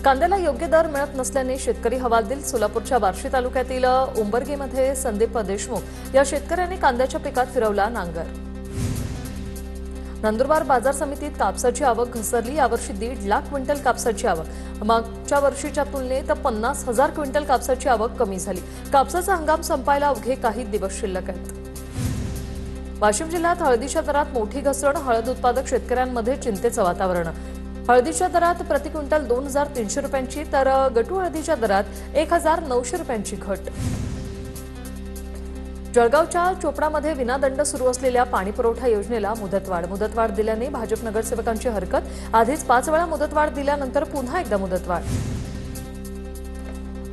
कांद्याला योग्य दर मिळत नसल्याने शेतकरी हवालदिल। सोलापूरच्या बार्शी तालुक्यातील उंबरगेमध्ये संदीप देशमुख या शेतकऱ्यांनी कांद्याच्या पिकात फिरवला नांगर। नंदुरबार बाजार समितीत कापसाची आवक घसरली। यावर्षी 1.5 लाख क्विंटल कापसाची आवक, मागच्या वर्षीच्या तुलनेत 50,000 क्विंटल कापसाची आवक कमी झाली। कापसाचा हंगाम संपायला अवघे काही दिवस शिल्लक आहेत। वाशिम जिल्ह्यात हळदीच्या दरात मोठी घसरण। हळद उत्पादक शेतकऱ्यांमध्ये चिंतेचं वातावरण। हळदीच्या दरात प्रति क्विंटल 2,300 रुपयांची तर गटू हळदीच्या दरात 1,900 रुपयांची घट। जळगावच्या चोपडामध्ये विनादंड सुरू असलेल्या पाणीपुरवठा योजनेला मुदतवाढ दिल्याने भाजप नगरसेवकांची हरकत। आधीच 5 वेळा मुदतवाढ दिल्यानंतर पुन्हा एकदा मुदतवाढ।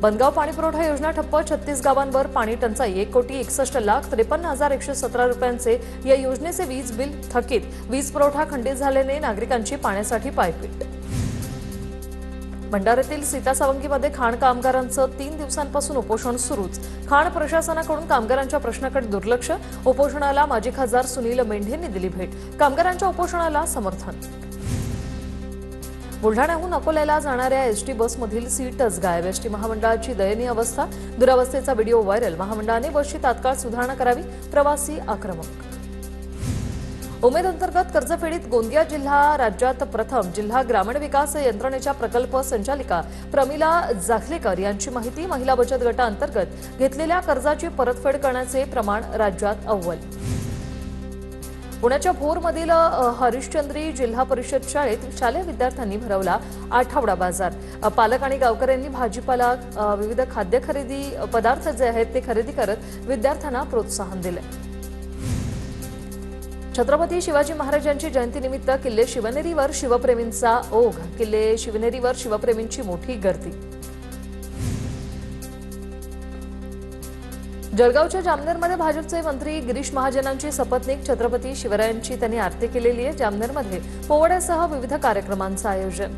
बनगाव पाणीपुरवठा योजना ठप्प। 36 गावांवर पाणी टंचाई। 1,61,53,117 रुपयांचे या योजनेचे वीज बिल थकीत। वीज पुरवठा खंडित झाल्याने नागरिकांची पाण्यासाठी पायपीट। भंडाऱ्यातील सीतासावंगीमध्ये खाण कामगारांचं 3 दिवसांपासून उपोषण सुरूच। खाण प्रशासनाकडून कामगारांच्या प्रश्नाकडे दुर्लक्ष। उपोषणाला माजी खासदार सुनील मेंढेंनी दिली भेट। कामगारांच्या उपोषणाला समर्थन। बुलढाण्याहून अकोल्याला जाणाऱ्या एसटी बसमधील सीटच गायब। एसटी महामंडळाची दयनीय अवस्था। दुरावस्थेचा व्हिडिओ व्हायरल। महामंडळाने बसची तात्काळ सुधारणा करावी। प्रवासी आक्रमक। उमेद अंतर्गत कर्जफेडीत गोंदिया जिल्हा राज्यात प्रथम। जिल्हा ग्रामीण विकास यंत्रणेच्या प्रकल्प संचालिका प्रमिला जाखलेकर यांची माहिती। महिला बचत गटाअंतर्गत घेतलेल्या कर्जाची परतफेड करण्याचे प्रमाण राज्यात अव्वल। पुण्याच्या भोरमधील हरिश्चंद्री जिल्हा परिषद शाळेत शालेय विद्यार्थ्यांनी भरवला आठवडा बाजार। पालक आणि गावकऱ्यांनी भाजीपाला विविध खाद्य खरेदी पदार्थ जे आहेत ते खरेदी करत विद्यार्थ्यांना प्रोत्साहन दिले। छत्रपती शिवाजी महाराजांची जयंतीनिमित्त किल्ले शिवनेरीवर शिवप्रेमींचा ओघ। किल्ले शिवनेरीवर शिवप्रेमींची मोठी गर्दी। जळगावच्या जामनेरमध्ये भाजपचे मंत्री गिरीश महाजनांची शपथनिक। छत्रपती शिवरायांची त्यांनी आरती केलेली आहे। जामनेरमध्ये पोवाड्यासह विविध कार्यक्रमांचं आयोजन।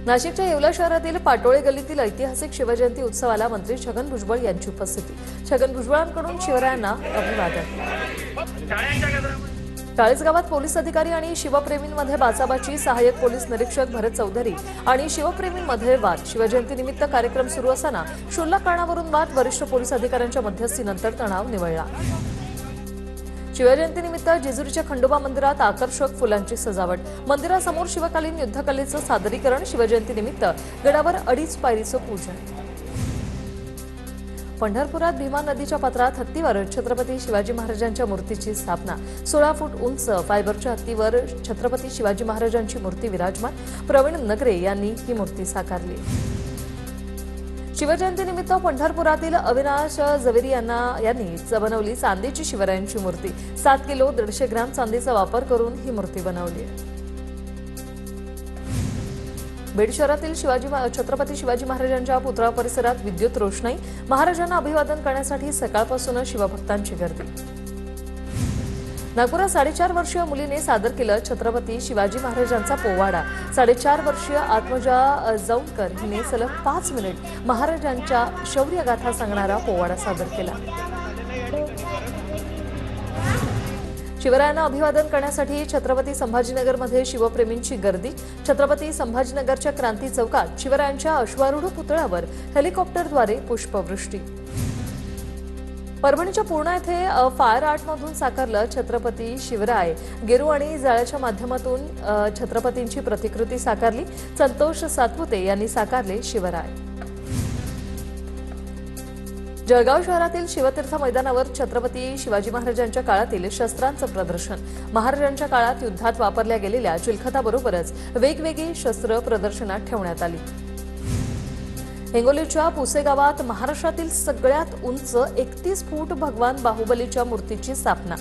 नाशिकच्या येवला शहरातील पाटोळे गल्लीतील ऐतिहासिक शिवजयंती उत्सवाला मंत्री छगन भुजबळ यांची उपस्थिती। छगन भुजबळांकडून शिवरायांना अभिवादन। चाळीसगावात पोलीस अधिकारी आणि शिवप्रेमींमध्ये बाचाबाची। सहाय्यक पोलीस निरीक्षक भरत चौधरी आणि शिवप्रेमींमध्ये वाद। शिवजयंतीनिमित्त कार्यक्रम सुरू असताना क्षुल्लक कारणावरून वाद। वरिष्ठ पोलीस अधिकाऱ्यांच्या मध्यस्थीनंतर तणाव निवळला। शिवजयंतीनिमित्त जेजुरीच्या खंडोबा मंदिरात आकर्षक फुलांची सजावट। मंदिरासमोर शिवकालीन युद्धकलेचं सादरीकरण। शिवजयंतीनिमित्त गडावर 2.5 पायरीचं पूजन। पंढरपुरात भीमा नदीच्या पात्रात हत्तीवर छत्रपती शिवाजी महाराजांच्या मूर्तीची स्थापना। 16 फूट उंच फायबरच्या हत्तीवर छत्रपती शिवाजी महाराजांची मूर्ती विराजमान। प्रवीण नगरे यांनी ही मूर्ती साकारली। शिवजयंतीनिमित्त पंढरपुरातील अविनाश जवेरी यांनी बनवली चांदीची शिवरायांची मूर्ती। 7 किलो 150 ग्रॅम चांदीचा वापर करून ही मूर्ती बनवली आहे। बीड शहरातील छत्रपती शिवाजी महाराजांच्या पुतळा परिसरात विद्युत रोषणाई। महाराजांना अभिवादन करण्यासाठी सकाळपासून शिवभक्तांची गर्दी। नागपुरात 4.5 वर्षीय मुलीने सादर केलं छत्रपती शिवाजी महाराजांचा पोवाडा। 4.5 वर्षीय आत्मजा जौनकर हिने सलग 5 मिनिट महाराजांच्या शौर्यगाथा सांगणारा पोवाडा सादर केला। शिवरायांना अभिवादन करण्यासाठी छत्रपती संभाजीनगरमध्ये शिवप्रेमींची गर्दी। छत्रपती संभाजीनगरच्या क्रांती चौकात शिवरायांच्या अश्वारूढ पुतळ्यावर हेलिकॉप्टरद्वारे पुष्पवृष्टी। परभणीच्या पूर्णा येथे फायर आर्टमधून साकारलं छत्रपती शिवराय। गेरू आणि जाळ्याच्या माध्यमातून छत्रपतींची प्रतिकृती साकारली। संतोष सातपुते यांनी साकारले शिवराय। जळगाव शहरातील शिवतीर्थ मैदानावर छत्रपती शिवाजी महाराजांच्या काळातील शस्त्रांचं प्रदर्शन। महाराजांच्या काळात युद्धात वापरल्या गेलेल्या चिलखताबरोबरच वेगवेगळी शस्त्र प्रदर्शनात ठेवण्यात आली। हिंगोलीच्या पुसे गावात महाराष्ट्रातील सगळ्यात उंच 31 फूट भगवान बाहुबलीच्या मूर्तीची स्थापना।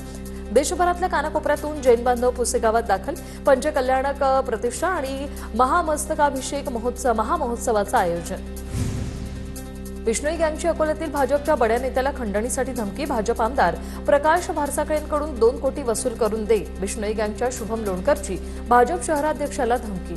देशभरातल्या कानाकोपऱ्यातून जैन बांधव पुसे गावात दाखल। पंचकल्याणक प्रतिष्ठा आणि महामस्तकाभिषेक महामहोत्सवाचं आयोजन। बिश्नोई गँगची अकोल्यातील भाजपच्या बड्या नेत्याला खंडणीसाठी धमकी। भाजप आमदार प्रकाश भारसाकळेंकडून 2 कोटी वसूल करून दे। बिश्नोई गँगच्या शुभम लोणकरची भाजप शहराध्यक्षाला धमकी।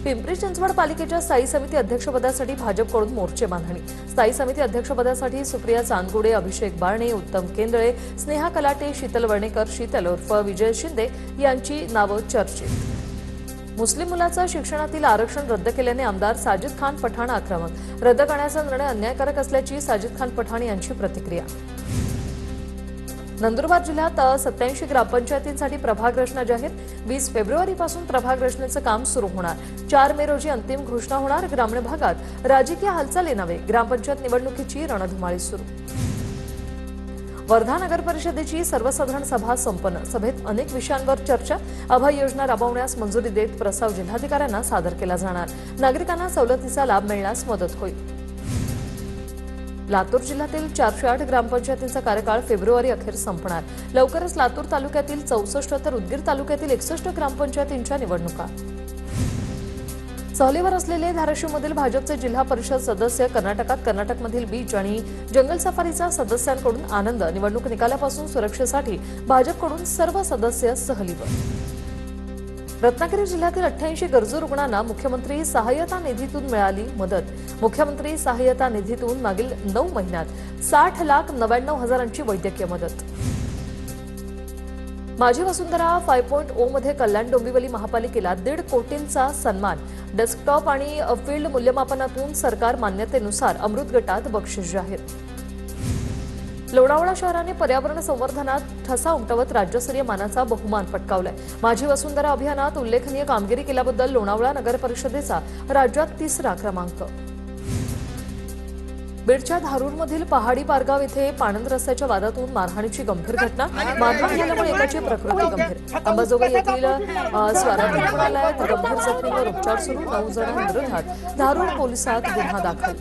पिंपरी चिंचवड पालिकेच्या स्थायी समिती अध्यक्षपदासाठी भाजपकडून मोर्चे बांधणी। स्थायी समिती अध्यक्षपदासाठी सुप्रिया चांदगुडे, अभिषेक बारणे, उत्तम केंद्रे, स्नेहा कलाटे, शीतल वर्णेकर शीतल उर्फ विजय शिंदे यांची नावं चर्चेत। मुस्लिम मुलाचं शिक्षणातील आरक्षण रद्द केल्याने आमदार साजिद खान पठाण आक्रमक. रद्द करण्याचा निर्णय अन्यायकारक असल्याची साजिद खान पठाण यांची प्रतिक्रिया. नंदुरबार जिल्ह्यात 87 ग्रामपंचायतींसाठी प्रभाग रचना जाहीर. 20 फेब्रुवारीपासून प्रभाग रचनेचं काम सुरू होणार. 4 मे रोजी अंतिम घोषणा होणार. ग्रामीण भागात राजकीय हालचाली नव्हे, ग्रामपंचायत निवडणुकीची रणधुमाळी सुरू. वर्धा नगर परिषदेची सर्वसाधारण सभा संपन्न. सभेत अनेक विषयांवर चर्चा. अभय योजना राबवण्यास मंजुरी देत प्रस्ताव जिल्हाधिकाऱ्यांना सादर केला जाणार. नागरिकांना सवलतीचा लाभ मिळण्यास मदत होईल. लातूर जिल्ह्यातील 408 ग्रामपंचायतींचा कार्यकाळ फेब्रुवारी अखेर संपणार. लवकरच लातूर तालुक्यातील 64 तर उदगीर तालुक्यातील 61 ग्रामपंचायतींच्या निवडणुका. सहलीवर असलेले धाराशिवमधील भाजपचे जिल्हा परिषद सदस्य कर्नाटकमधील बीच आणि जंगल सफारीचा सदस्यांकडून आनंद. निवडणूक निकालापासून सुरक्षेसाठी भाजपकडून सर्व सदस्य सहलीवर. रत्नागिरी जिल्ह्यातील 88 गरजू रुग्णांना मुख्यमंत्री सहाय्यता निधीतून मिळाली मदत. मुख्यमंत्री सहाय्यता निधीतून मागील 9 महिन्यात 60,99,000ची वैद्यकीय मदत. माझी वसुंधरा 5.0 मध्ये कल्याण डोंबिवली महापालिकेला 1.5 कोटींचा सन्मान. डेस्कटॉप आणि फील्ड मूल्यमापनातून सरकार मान्यतेनुसार अमृत गटात बक्षीस जाहीर. लोणावळा शहराने पर्यावरण संवर्धनात ठसा उमटवत राज्यस्तरीय मानाचा बहुमान पटकावलाय. माझी वसुंधरा अभियानात उल्लेखनीय कामगिरी केल्याबद्दल लोणावळा नगर परिषदेचा राज्यात 3रा क्रमांक. बीडच्या धारूरमधील पहाडी पारगाव येथे पाणंद रस्त्याच्या वादातून मारहाणीची गंभीर घटना. मारहाण झाल्यामुळे एकाची प्रकृती गंभीर. अंबाजोगाई येथील स्वारथी रुग्णालयात गंभीर जखमीवर उपचार सुरू. 9 जणांविरोधात धारूर पोलिसात गुन्हा दाखल.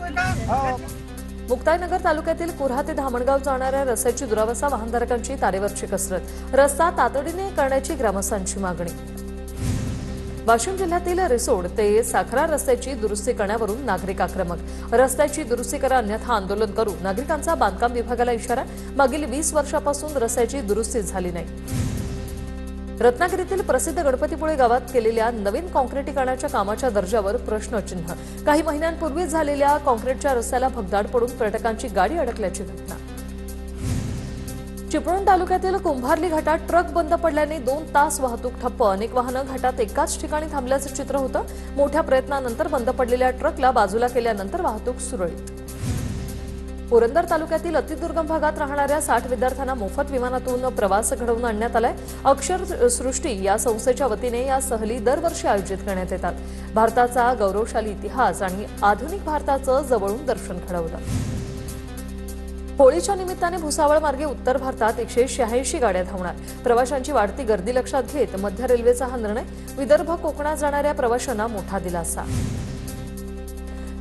मुक्ताईनगर तालुक्यातील कुऱ्हा ते धामणगाव जाणाऱ्या रस्त्याची दुरावस्था. वाहनधारकांची तारेवरची कसरत. रस्ता तातडीने करण्याची ग्रामस्थांची मागणी. वाशिम जिल्ह्यातील रिसोड ते साखरा रस्त्याची दुरुस्ती करण्यावरून नागरिक आक्रमक. रस्त्याची दुरुस्ती करा अन्यथा आंदोलन करू. नागरिकांचा बांधकाम विभागाला इशारा. मागील 20 वर्षापासून रस्त्याची दुरुस्ती झाली नाही. रत्नागिरीतील प्रसिद्ध गणपतीपुळे गावात केलेल्या नवीन काँक्रिटीकरणाच्या कामाच्या दर्जावर प्रश्नचिन्ह. काही महिन्यांपूर्वीच झालेल्या काँक्रीटच्या रस्त्याला भगदाड पडून पर्यटकांची गाडी अडकल्याची घटना. चिपळूण तालुक्यातील कुंभारली घाटात ट्रक बंद पडल्याने 2 तास वाहतूक ठप्प. अनेक वाहनं घाटात एकाच ठिकाणी थांबल्याचं चित्र होतं. मोठ्या प्रयत्नानंतर बंद पडलेल्या ट्रकला बाजूला केल्यानंतर वाहतूक सुरळीत. पुरंदर तालुक्यातील अतिदुर्गम भागात राहणाऱ्या 60 विद्यार्थ्यांना मोफत विमानातून प्रवास घडवून आणण्यात आलाय. अक्षर सृष्टी या संस्थेच्या वतीने या सहली दरवर्षी आयोजित करण्यात येतात. भारताचा गौरवशाली इतिहास आणि आधुनिक भारताचं जवळून दर्शन घडवलं. होळीच्या निमित्ताने भुसावळ मार्गे उत्तर भारतात 186 गाड्या धावणार. प्रवाशांची वाढती गर्दी लक्षात घेत मध्य रेल्वेचा हा निर्णय. विदर्भ कोकणात जाणाऱ्या प्रवाशांना मोठा दिलासा.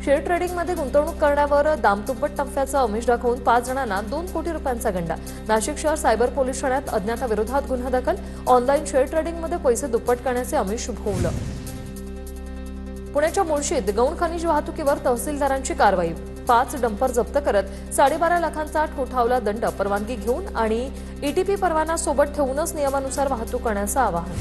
शेअर ट्रेडिंगमध्ये गुंतवणूक करण्यावर दामदुप्पट नफ्याचं आमिष दाखवून 5 जणांना 2 कोटी रुपयांचा गंडा. नाशिक शहर सायबर पोलीस ठाण्यात अज्ञाताविरोधात गुन्हा दाखल. ऑनलाईन शेअर ट्रेडिंगमध्ये पैसे दुप्पट करण्याचे आमिष भोवलं. पुण्याच्या मुळशीत गौण खनिज वाहतुकीवर तहसीलदारांची कारवाई. 5 डंपर जप्त करत 12.5 लाखांचा ठोठावला दंड. परवानगी घेऊन आणि ईटीपी परवाना सोबत ठेवूनच नियमानुसार वाहतूक करण्याचं आवाहन.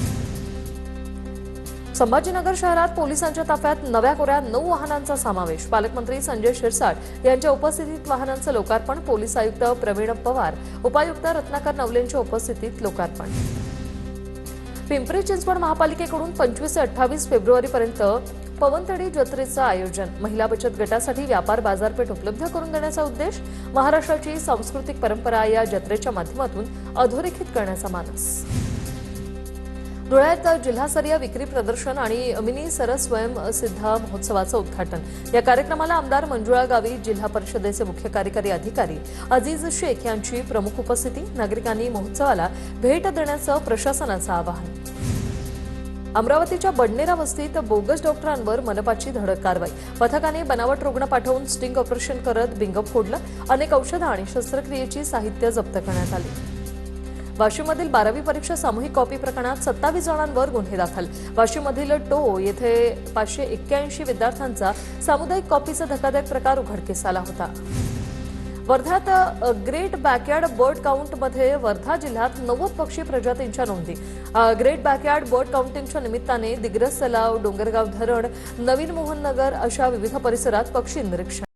संभाजीनगर शहरात पोलिसांच्या ताफ्यात नव्या कोऱ्या 9 वाहनांचा समावेश. पालकमंत्री संजय शिरसाट यांच्या उपस्थितीत वाहनांचं लोकार्पण. पोलीस आयुक्त प्रवीण पवार, उपायुक्त रत्नाकर नवलेंच्या उपस्थितीत लोकार्पण. पिंपरी चिंचवड महापालिकेकडून 25 ते 28 फेब्रुवारीपर्यंत पवनतडी जत्रेचं आयोजन. महिला बचत गटासाठी व्यापार बाजारपेठ उपलब्ध करून देण्याचा उद्देश. महाराष्ट्राची सांस्कृतिक परंपरा या जत्रेच्या माध्यमातून अधोरेखित करण्याचा मानस. धुळ्यात जिल्हास्तरीय विक्री प्रदर्शन आणि मिनी सरस स्वयंसिद्ध महोत्सवाचं उद्घाटन. या कार्यक्रमाला आमदार मंजुळा गावित, जिल्हा परिषदेचे मुख्य कार्यकारी अधिकारी अजीज शेख यांची प्रमुख उपस्थिती. नागरिकांनी महोत्सवाला भेट देण्याचं प्रशासनाचं आवाहन. अमरावतीच्या बडनेरा वस्तीत बोगस डॉक्टरांवर मनपाची धडक कारवाई. पथकाने बनावट रुग्ण पाठवून स्टिंग ऑपरेशन करत बिंग फोडलं. अनेक औषधं आणि शस्त्रक्रियेची साहित्य जप्त करण्यात आली. वाशिममधील 12वी परीक्षा सामूहिक कॉपी प्रकरणात 27 जणांवर गुन्हे दाखल. वाशिममधील टो येथे 581 विद्यार्थ्यांचा सामुदायिक कॉपीचा धक्कादायक प्रकार उघडकीस आला होता. वर्ध्यात ग्रेट बॅकयार्ड बर्ड काउंटमध्ये वर्धा जिल्ह्यात 90 पक्षी प्रजातींच्या नोंदी. ग्रेट बॅकयार्ड बर्ड काउंटिंगच्या निमित्ताने दिग्रस तलाव, डोंगरगाव धरण, नवीन मोहन नगर अशा विविध परिसरात पक्षी निरीक्षण.